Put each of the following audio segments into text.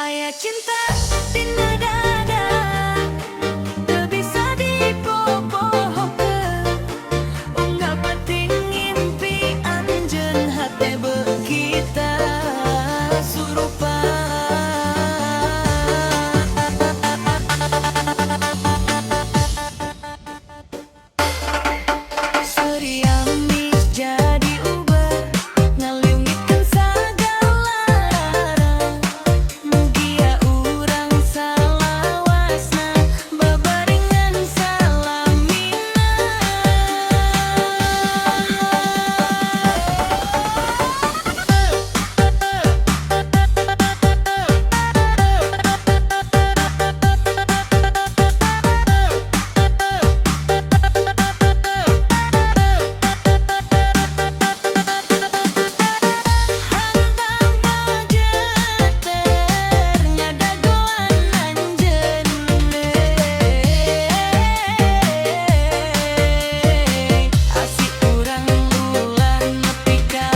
Ayat cinta dina dada teu bisa dibobohkeun. Unggal penting ngimpi anjeun hate beukita surupa. Seriami jadi uber ngaliungitkeun sagala. Mugia urang salawasna bebarengan salamina. Handang ngajeter ngadagoan anjeun asik urang ulah nepi ka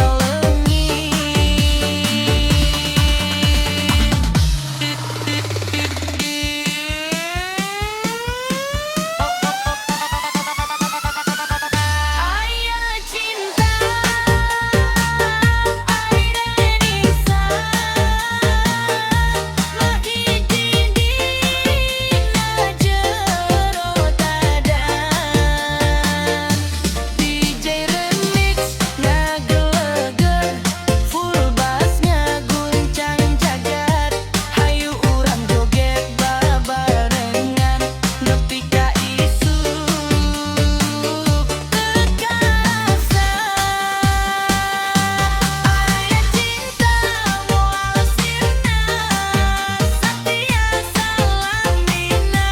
Aya cinta aire nisa mahiji dina jero tadan. DJ Remix ngageleger full bass ngaguncang jagat. Hayu urang joget babarengan nepi ka isuk tekasa. Aya cinta moal sirna satia salamina.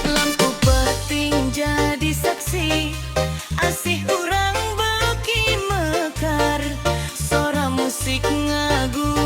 Lampu penting jadi saksi asih urang beuki mekar. Sora musik ngagu